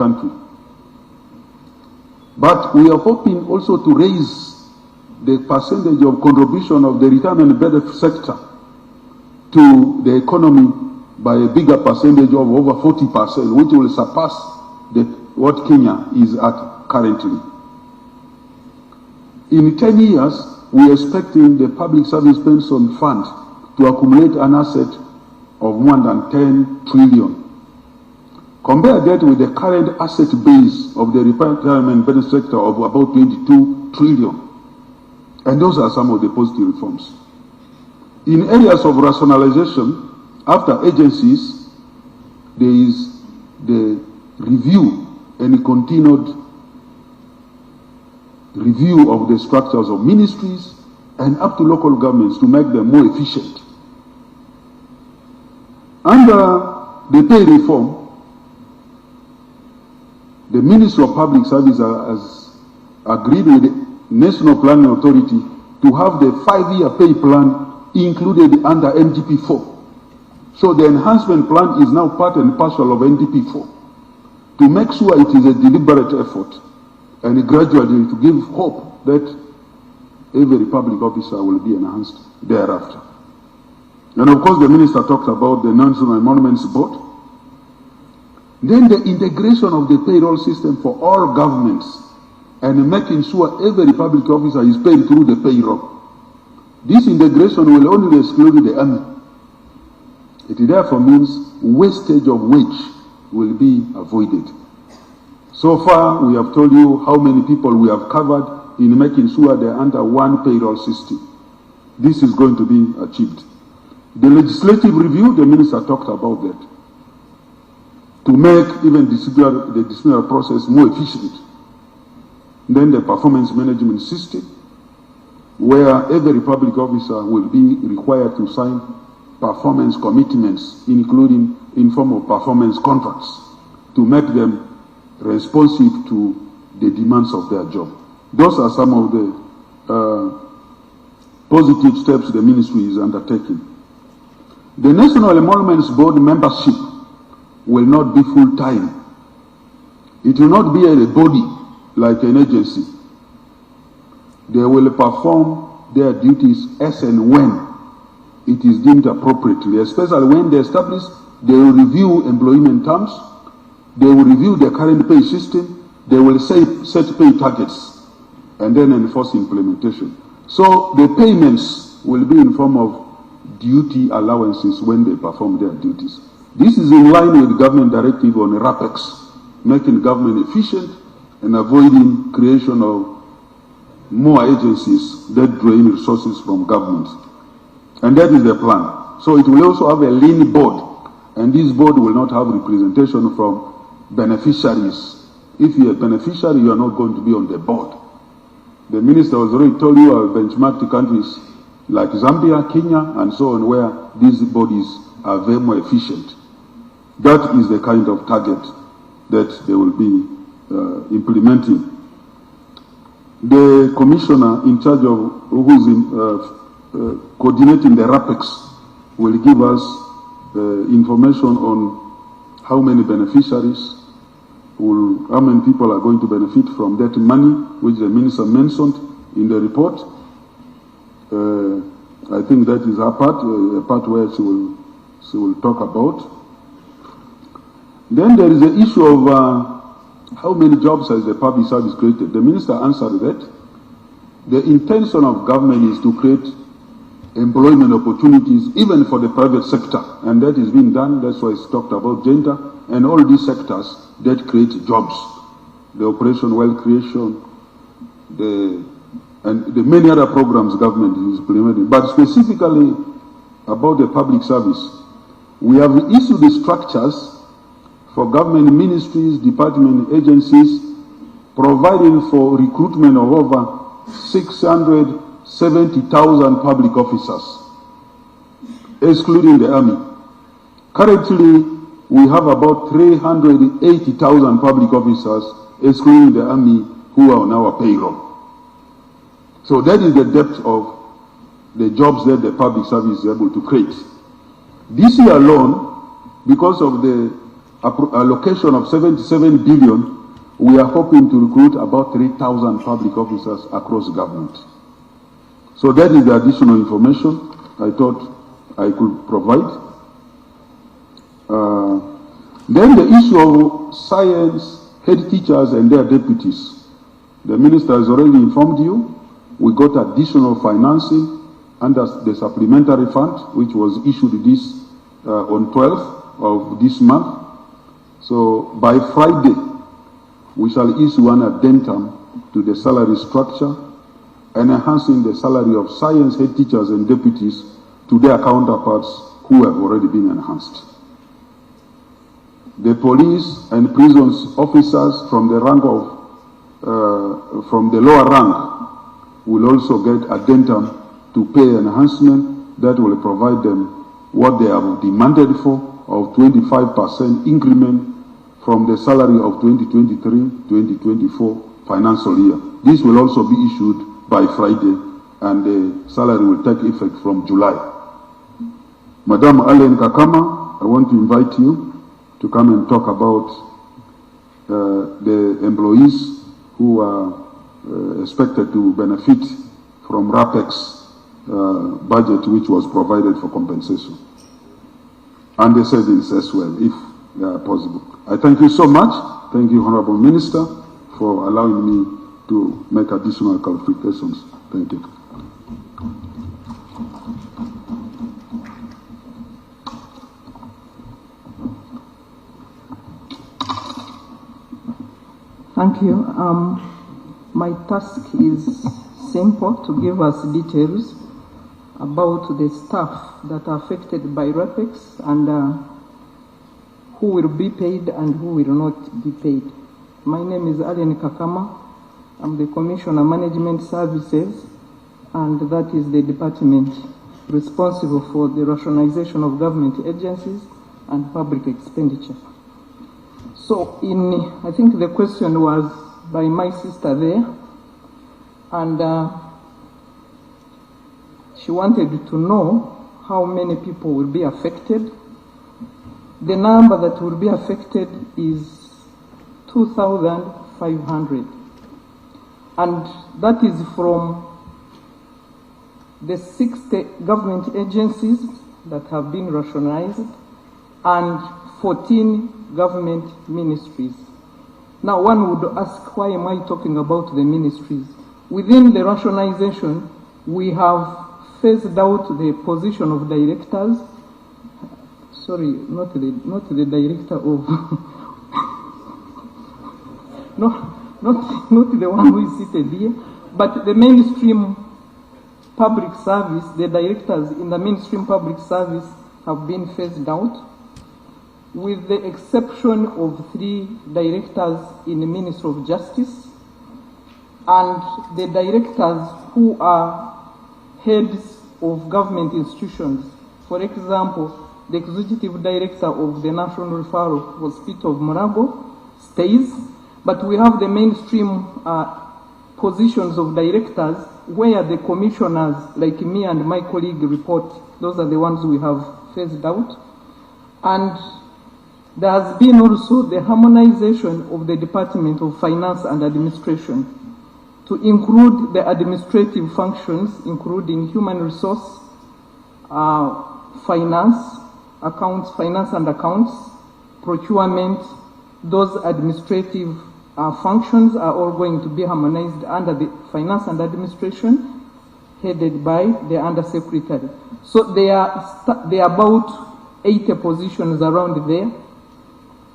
country. But we are hoping also to raise the percentage of contribution of the retirement benefit sector to the economy by a bigger percentage of over 40%, which will surpass what Kenya is at currently. In 10 years, we are expecting the public service pension fund to accumulate an asset of more than 10 trillion. Compare that with the current asset base of the retirement benefit sector of about 22 trillion. And those are some of the positive reforms. In areas of rationalization, after agencies, there is the review and continued review of the structures of ministries and up to local governments to make them more efficient. Under the pay reform, the Ministry of Public Service has agreed with the National Planning Authority to have the 5-year pay plan included under NGP4. So the enhancement plan is now part and parcel of NGP4 to make sure it is a deliberate effort and gradually to give hope that every public officer will be enhanced thereafter. And of course the minister talked about the National Monuments Board. Then the integration of the payroll system for all governments and making sure every public officer is paid through the payroll. This integration will only exclude the army. It therefore means wastage of wage will be avoided. So far, we have told you how many people we have covered in making sure they're under one payroll system. This is going to be achieved. The legislative review, the minister talked about that. To make even the disciplinary process more efficient. Then the performance management system, where every public officer will be required to sign performance commitments, including in form of performance contracts, to make them responsive to the demands of their job. Those are some of the positive steps the ministry is undertaking. The National Emoluments Board membership will not be full-time. It will not be a body like an agency. They will perform their duties as and when it is deemed appropriately, especially when they establish, they will review employment terms, they will review the current pay system, they will set pay targets, and then enforce implementation. So the payments will be in form of duty allowances when they perform their duties. This is in line with government directive on RAPEX, making government efficient and avoiding creation of more agencies that drain resources from government. And that is the plan. So it will also have a lean board, and this board will not have representation from beneficiaries. If you are a beneficiary, you are not going to be on the board. The minister has already told you I benchmarked countries like Zambia, Kenya, and so on, where these bodies are very more efficient. That is the kind of target that they will be implementing. The commissioner in charge of who is coordinating the RAPEX will give us information on how many beneficiaries, how many people are going to benefit from that money, which the minister mentioned in the report. I think that is her part, a part where she will talk about. Then there is the issue of how many jobs has the public service created. The minister answered that. The intention of government is to create employment opportunities even for the private sector, and that is being done. That's why it's talked about gender and all these sectors that create jobs. The operation wealth creation, and the many other programs government is implementing. But specifically about the public service, we have issued the structures for government ministries, department agencies, providing for recruitment of over 670,000 public officers, excluding the army. Currently, we have about 380,000 public officers, excluding the army, who are on our payroll. So that is the depth of the jobs that the public service is able to create. This year alone, because of the allocation of 77 billion, we are hoping to recruit about 3,000 public officers across government. So that is the additional information I thought I could provide. Then the issue of science head teachers and their deputies. The minister has already informed you. We got additional financing under the supplementary fund, which was issued on 12th of this month. So by Friday, we shall issue an addendum to the salary structure and enhancing the salary of science head teachers and deputies to their counterparts who have already been enhanced. The police and prisons officers from the rank of from the lower rank will also get addendum to pay enhancement that will provide them what they have demanded for of 25% increment from the salary of 2023-2024 financial year. This will also be issued by Friday, and the salary will take effect from July. Madam Allen Kakama, I want to invite you to come and talk about the employees who are expected to benefit from RAPEX budget which was provided for compensation, and the savings as well, if possible. I thank you so much. Thank you, Honorable Minister, for allowing me to make additional clarifications. Thank you. Thank you. My task is simple, to give us details about the staff that are affected by RAPEX and who will be paid and who will not be paid. My name is Allen Kakama. I'm the Commissioner Management Services, and that is the department responsible for the rationalization of government agencies and public expenditure. So I think the question was by my sister there, and she wanted to know how many people will be affected. The number that will be affected is 2,500. And that is from the 60 government agencies that have been rationalized and 14 government ministries. Now one would ask, why am I talking about the ministries? Within the rationalization, we have phased out the position of directors. Sorry, not the director of not the one who is seated here, but the mainstream public service. The directors in the mainstream public service have been phased out, with the exception of 3 directors in the Ministry of Justice and the directors who are heads of government institutions. For example, the executive director of the National Referral Hospital of Morago stays, but we have the mainstream positions of directors where the commissioners, like me and my colleague, report. Those are the ones we have phased out. And there has been also the harmonization of the Department of Finance and Administration to include the administrative functions, including human resource, finance and accounts, procurement. Those administrative functions are all going to be harmonized under the Finance and Administration, headed by the Undersecretary. So there are about 80 positions around there.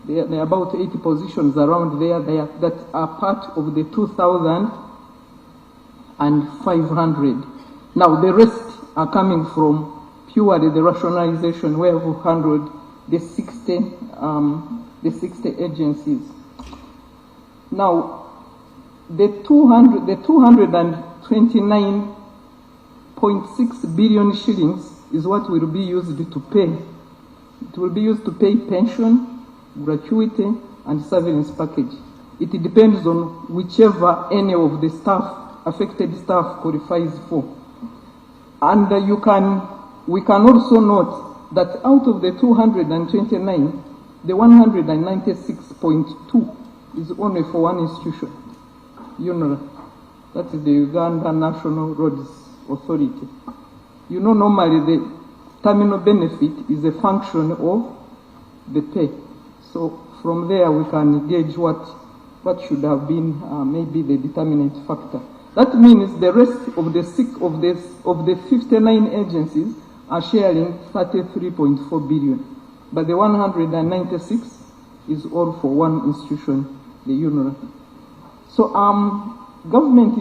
There are about 80 positions around there that are part of the 2,500. Now the rest are coming from purely the rationalization, where we've handled the 60 agencies. Now the 229.6 billion shillings is what will be used to pay. It will be used to pay pension, gratuity, and surveillance package. It depends on whichever any of the affected staff qualifies for. And we can also note that out of the 229, the 196.2 is only for one institution, UNRA. That is the Uganda National Roads Authority. You know, normally the terminal benefit is a function of the pay. So from there we can gauge what should have been maybe the determinant factor. That means the rest of the 59 agencies are sharing 33.4 billion, but the 196 is all for one institution, the UNRA. So government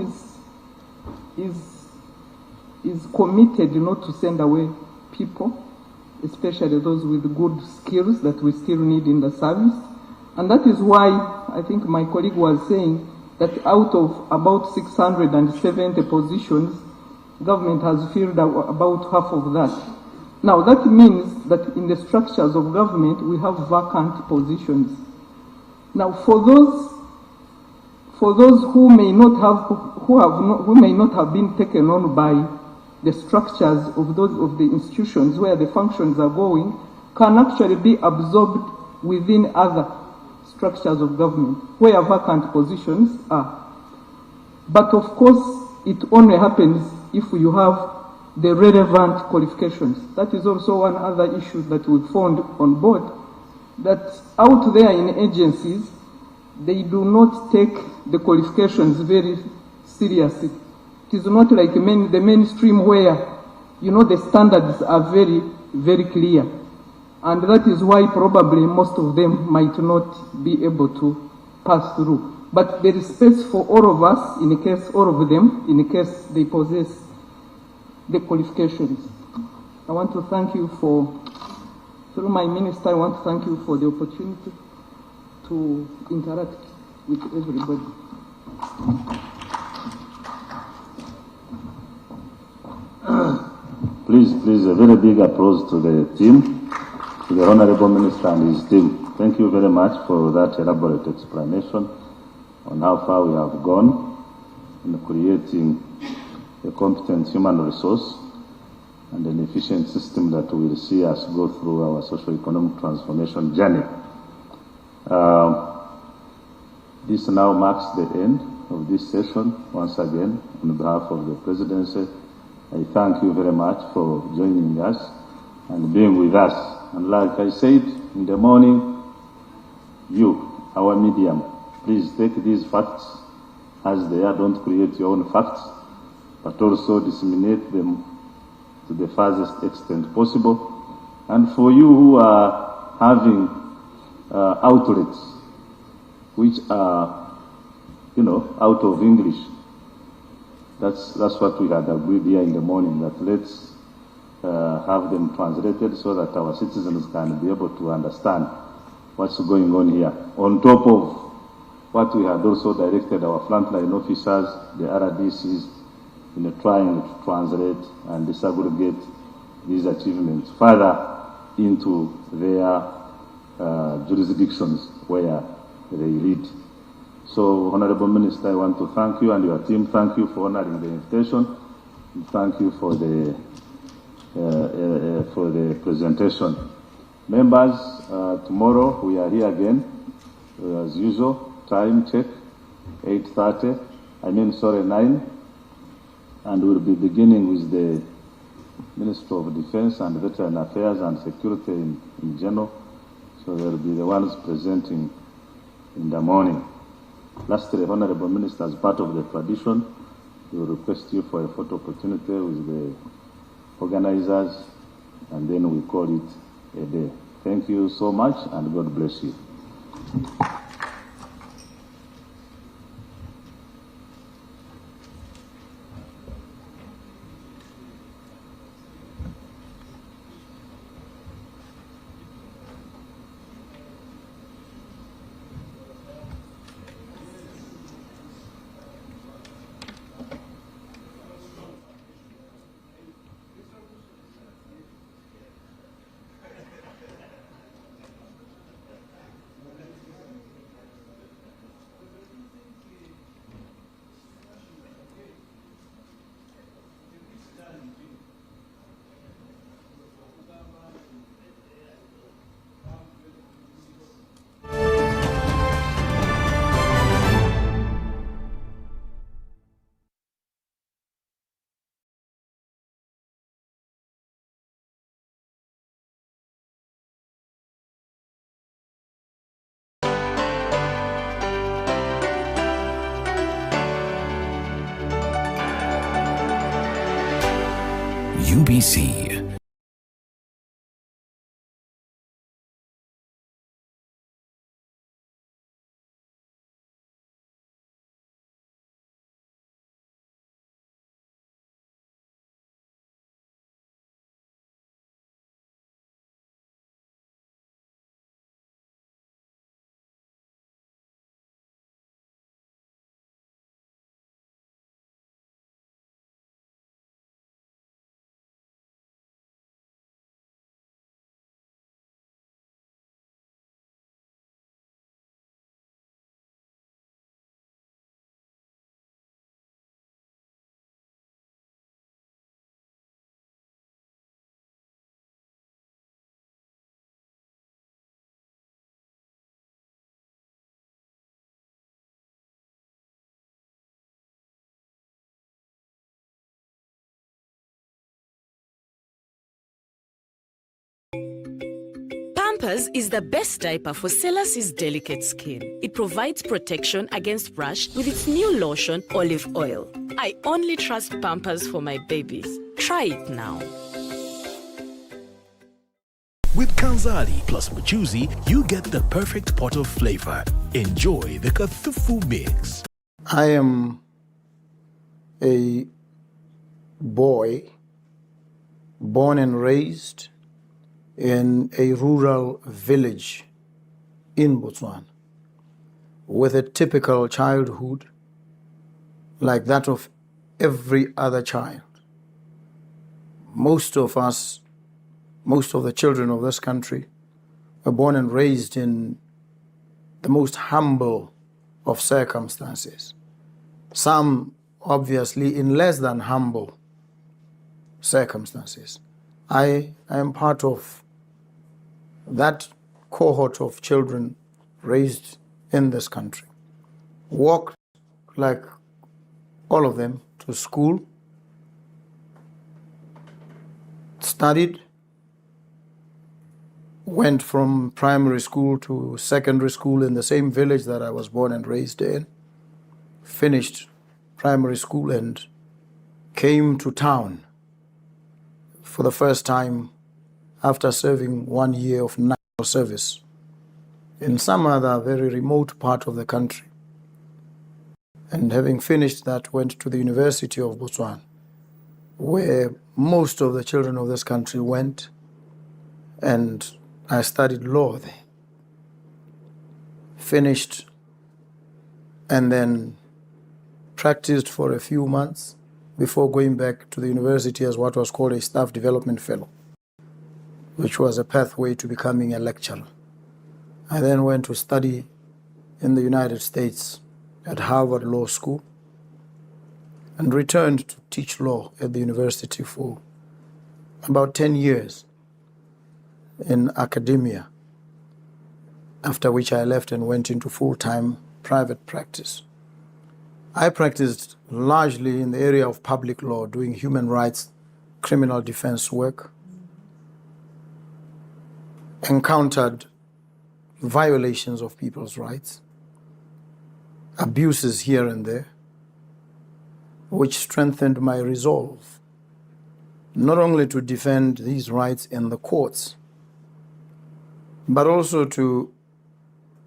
is committed not to send away people, especially those with good skills that we still need in the service. And that is why I think my colleague was saying that out of about 670 positions, government has filled about half of that. Now that means that in the structures of government we have vacant positions. Now for those who may not have been taken on by the structures of the institutions where the functions are going, can actually be absorbed within other structures of government where vacant positions are. But of course, it only happens if you have the relevant qualifications. That is also one other issue that we found on board, that out there in agencies, they do not take the qualifications very seriously. It is not like the mainstream where, you know, the standards are very, very clear. And that is why probably most of them might not be able to pass through. But there is space for all of us, in case all of them, in case they possess the qualifications. I want to thank you through my minister, I want to thank you for the opportunity to interact with everybody. Please, a very big applause to the team, to the Honorable Minister and his team. Thank you very much for that elaborate explanation on how far we have gone in creating a competent human resource and an efficient system that will see us go through our socio-economic transformation journey. This now marks the end of this session. Once again, on behalf of the Presidency, I thank you very much for joining us and being with us. And like I said in the morning, you, our medium, please take these facts as they are. Don't create your own facts, but also disseminate them to the farthest extent possible. And for you who are having outlets which are, out of English, that's what we had agreed here in the morning, that let's have them translated so that our citizens can be able to understand what's going on here. On top of what we had also directed our frontline officers, the RDCs, in trying to translate and disaggregate these achievements further into their jurisdictions where they lead. So, Honorable Minister, I want to thank you and your team. Thank you for honoring the invitation. And thank you for the presentation. Members, tomorrow we are here again, as usual. Time check, 9, and we'll be beginning with the Minister of Defense and Veteran Affairs and Security in general. So they'll be the ones presenting in the morning. Lastly, Honorable Minister, as part of the tradition, we will request you for a photo opportunity with the organizers, and then we call it a day. Thank you so much, and God bless you. UBC. Pampers is the best diaper for Celas's delicate skin. It provides protection against rash with its new lotion, olive oil. I only trust Pampers for my babies. Try it now. With Kanzali plus Machuzi, you get the perfect pot of flavor. Enjoy the Kathufu mix. I am a boy born and raised in a rural village in Botswana with a typical childhood like that of every other child. Most of us, most of the children of this country were born and raised in the most humble of circumstances. Some obviously in less than humble circumstances. I am part of that cohort of children raised in this country. Walked like all of them to school, studied, went from primary school to secondary school in the same village that I was born and raised in, finished primary school and came to town for the first time after serving 1 year of national service in some other very remote part of the country. And having finished that, went to the University of Botswana, where most of the children of this country went, and I studied law there. Finished and then practiced for a few months before going back to the university as what was called a staff development fellow, which was a pathway to becoming a lecturer. I then went to study in the United States at Harvard Law School and returned to teach law at the university for about 10 years in academia, after which I left and went into full-time private practice. I practiced largely in the area of public law, doing human rights, criminal defense work, encountered violations of people's rights, abuses here and there, which strengthened my resolve not only to defend these rights in the courts, but also to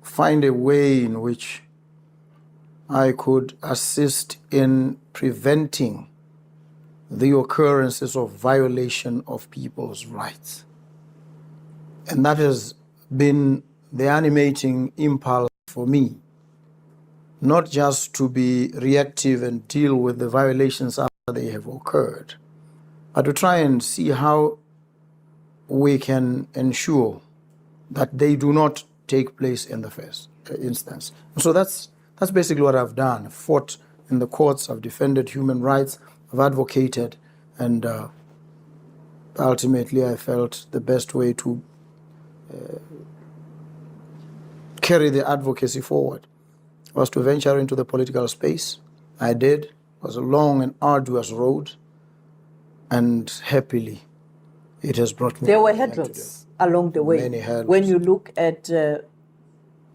find a way in which I could assist in preventing the occurrences of violation of people's rights. And that has been the animating impulse for me, not just to be reactive and deal with the violations after they have occurred, but to try and see how we can ensure that they do not take place in the first instance. So that's basically what I've done. I've fought in the courts, I've defended human rights, I've advocated, and ultimately I felt the best way to carry the advocacy forward was to venture into the political space. I did. It was a long and arduous road, and happily it has brought me. There were hurdles along the way. Many hurdles. When you look at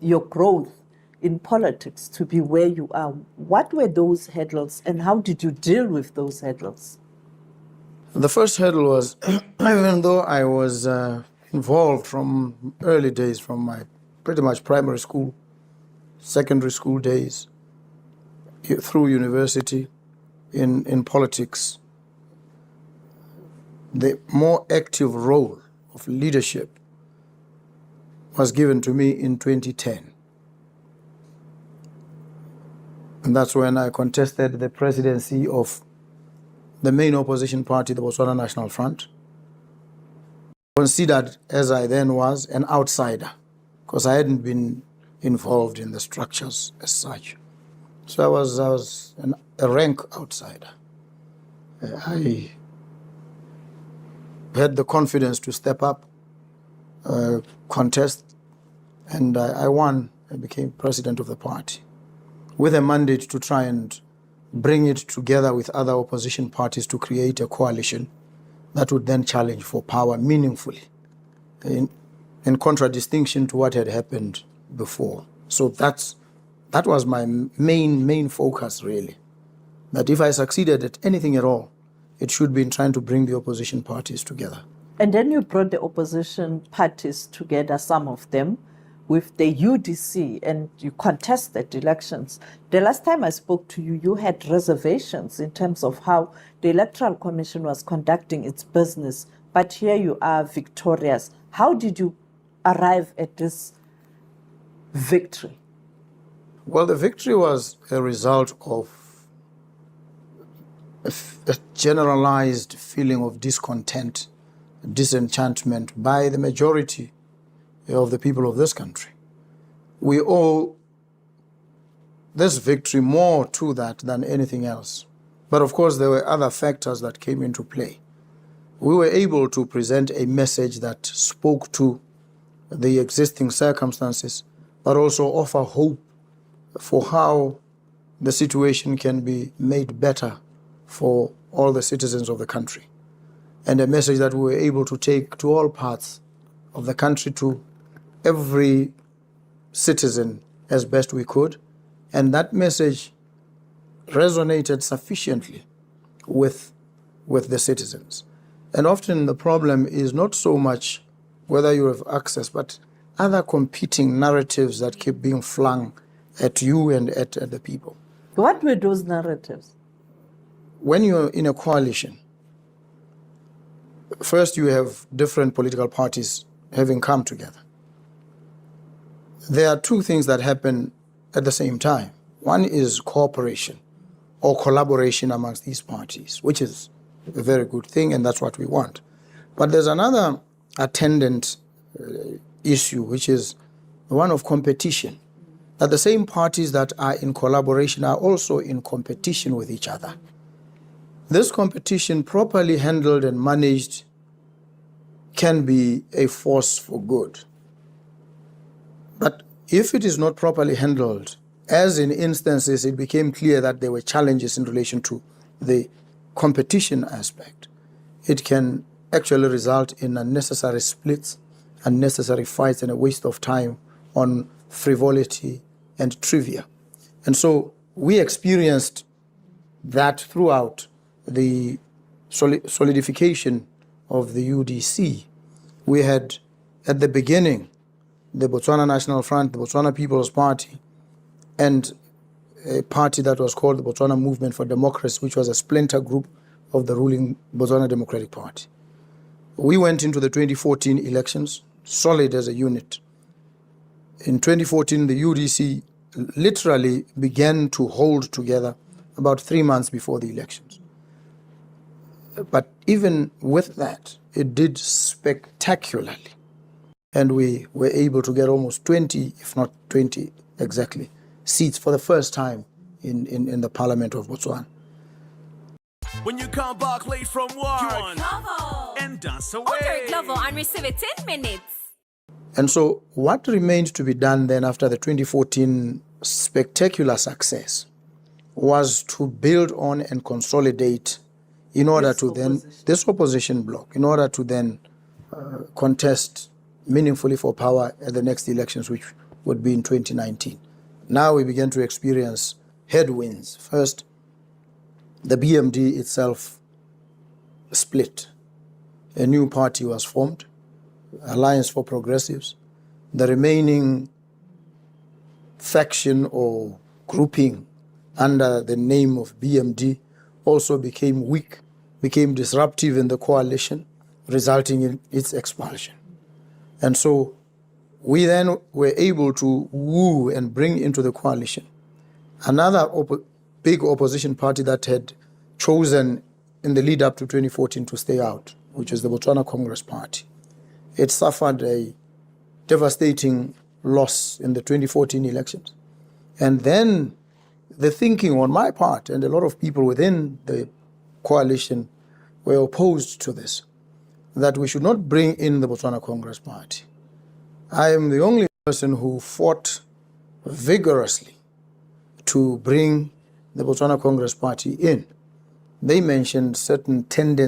your growth in politics to be where you are, what were those hurdles and how did you deal with those hurdles? The first hurdle was, even though I was involved from early days, from my pretty much primary school, secondary school days, through university, in politics, the more active role of leadership was given to me in 2010. And that's when I contested the presidency of the main opposition party, the Botswana National Front, considered, as I then was, an outsider, because I hadn't been involved in the structures as such. So I was a rank outsider. I had the confidence to step up, contest, and I won. I became president of the party with a mandate to try and bring it together with other opposition parties to create a coalition that would then challenge for power meaningfully, in contradistinction to what had happened before. So that was my main focus, really. That if I succeeded at anything at all, it should be in trying to bring the opposition parties together. And then you brought the opposition parties together, some of them, with the UDC, and you contested elections. The last time I spoke to you, you had reservations in terms of how the Electoral Commission was conducting its business, but here you are victorious. How did you arrive at this victory? Well, the victory was a result of a generalized feeling of discontent, disenchantment by the majority of the people of this country. We owe this victory more to that than anything else. But of course, there were other factors that came into play. We were able to present a message that spoke to the existing circumstances, but also offer hope for how the situation can be made better for all the citizens of the country. And a message that we were able to take to all parts of the country, to every citizen as best we could. And that message resonated sufficiently with the citizens. And often the problem is not so much whether you have access, but other competing narratives that keep being flung at you and at the people. What were those narratives? When you're in a coalition, first you have different political parties having come together. There are two things that happen at the same time. One is cooperation or collaboration amongst these parties, which is a very good thing, and that's what we want. But there's another attendant issue, which is one of competition. That the same parties that are in collaboration are also in competition with each other. This competition, properly handled and managed, can be a force for good. But if it is not properly handled, as in instances it became clear that there were challenges in relation to the competition aspect, it can actually result in unnecessary splits, unnecessary fights, and a waste of time on frivolity and trivia. And so we experienced that throughout the solidification of the UDC. We had, at the beginning, the Botswana National Front, the Botswana People's Party, and a party that was called the Botswana Movement for Democracy, which was a splinter group of the ruling Botswana Democratic Party. We went into the 2014 elections solid as a unit. In 2014, the UDC literally began to hold together about 3 months before the elections. But even with that, it did spectacularly. And we were able to get almost 20, if not 20 exactly, seats for the first time in the Parliament of Botswana. When you come back late from work, Glovo. and dance away. Order Glovo and receive it 10 minutes. And so what remained to be done then after the 2014 spectacular success was to build on and consolidate in order to then, this opposition bloc, in order to then contest meaningfully for power at the next elections, which would be in 2019. Now we began to experience headwinds. First, the BMD itself split. A new party was formed, Alliance for Progressives. The remaining faction or grouping under the name of BMD also became weak, became disruptive in the coalition, resulting in its expulsion. And so we then were able to woo and bring into the coalition another big opposition party that had chosen in the lead up to 2014 to stay out, which is the Botswana Congress Party. It suffered a devastating loss in the 2014 elections. And then the thinking on my part and a lot of people within the coalition were opposed to this, that we should not bring in the Botswana Congress Party. I am the only person who fought vigorously to bring the Botswana Congress Party in. They mentioned certain tendencies